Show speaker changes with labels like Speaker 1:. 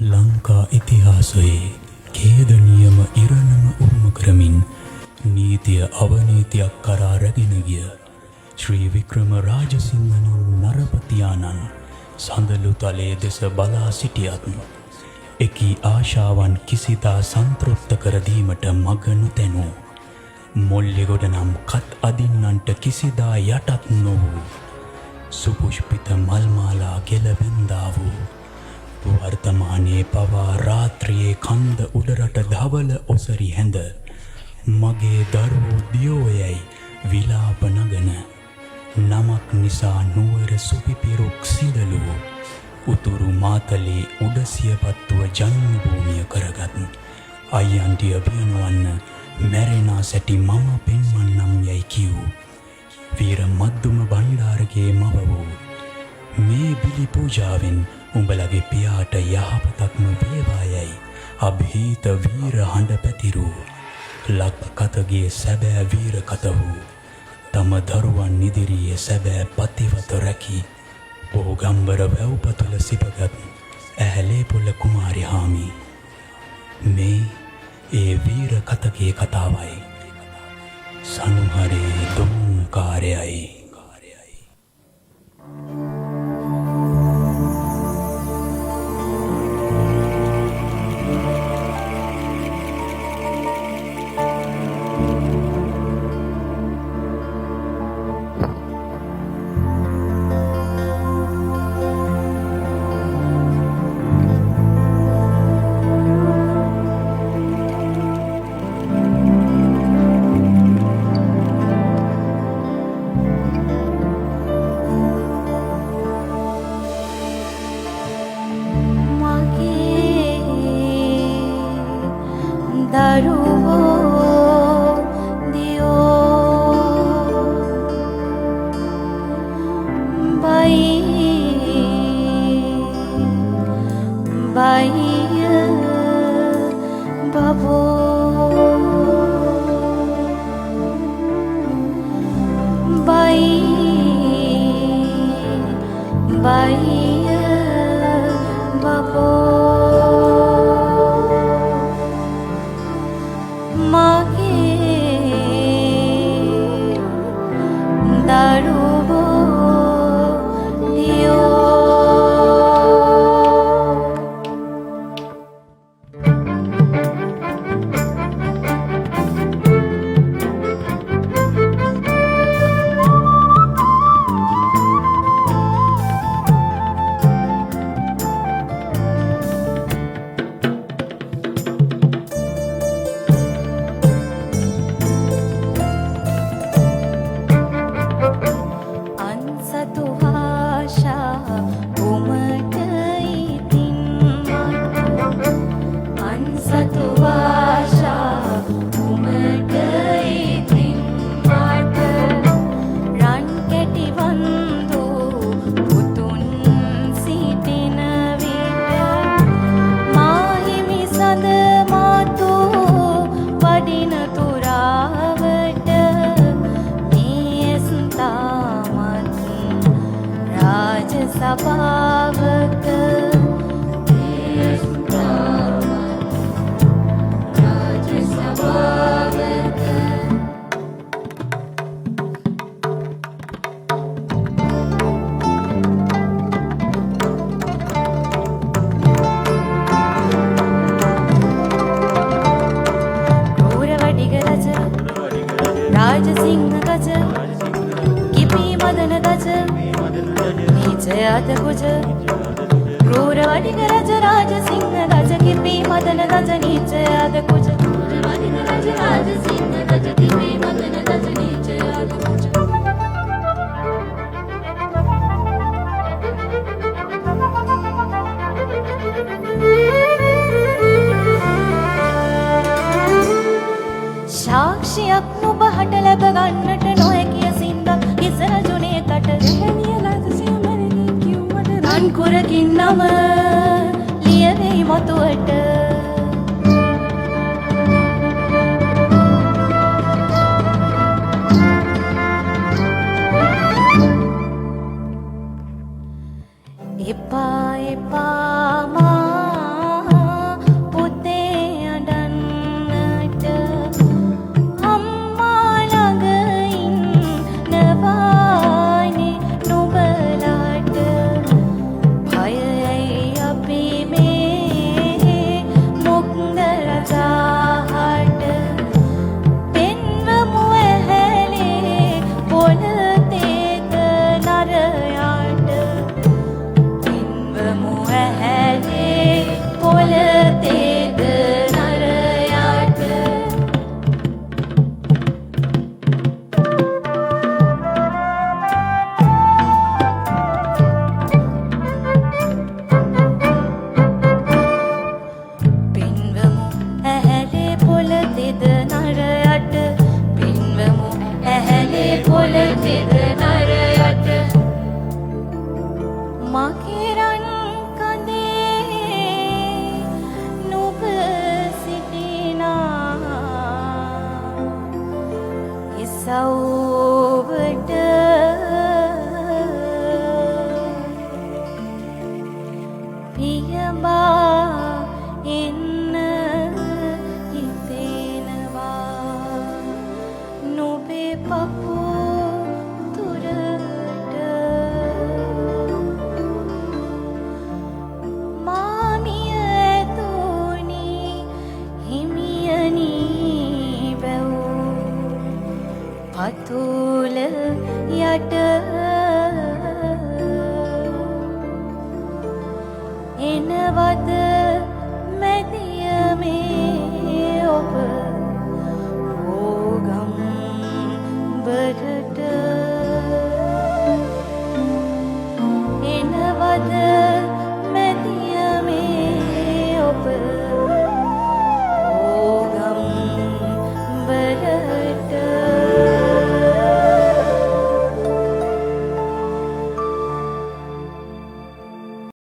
Speaker 1: ලංකා ඉතිහාසයේ ඛේදනීයම ඉරණම උරුම කරමින් නීතිය අවනීතියක් කරා රැගෙන ගිය ශ්‍රී වික්‍රම රාජසිංහ නම් නරපතියාණන් සඳලු තලයේ දෙස බලා සිටියත් එකී ආශාවන් කිසිදා සන්තෘප්ත කර දීමට මඟ නොතැනූ මොල්ලෙගොඩ නම් කත් අදින්නන්ට කිසිදා යටත් නොවූ සුපුෂ්පිත මල්මාලා ගෙලවෙන්දා වූ වර්තමානයේ පවා රාත්‍රියේ කන්ද උඩරට ධවල ඔසරි හැඳ මගේ දරුවෝ දියෝයැයි විලාප නගන නමක් නිසා නුවර සුපිපිරුක් සිදලූ උතුරු මාතලේ උඩසියපත්තුව ජන්මභූමිය කරගත් අයියන්ටිය පියනවන්න මැරෙනා සැටි මම පෙන්වන්නම් යැයි කිව් වීර මද්දුම බණ්ඩාරගේ මව වූ මේ බිලි පූජාවෙන් උඹලගේ පියාට යහපතක්ම වේවායයි අභීත වීර හඬ පැතිරූ ලක් කතගේ සැබෑ වීර කත වූ තම දරුවන් ඉදිරියේ සැබෑ පතිවත රැකී පෝගම්බර වැව්පතුල සිපගත් ඇහැලේපොළ කුමාරිහාමි මේ ඒ වීර කතගේ කතාවයි සනුහරේ දුම්කාරයයි
Speaker 2: එපා එපා මා එළඹා එන්න හිතෙනවා නුඹේ පපු තුරට මාමිය ඇතුනි හිමියනි බැව් පතුල යට එනවද මැදිය මේ ඔබ ඕගම් බරට එනවද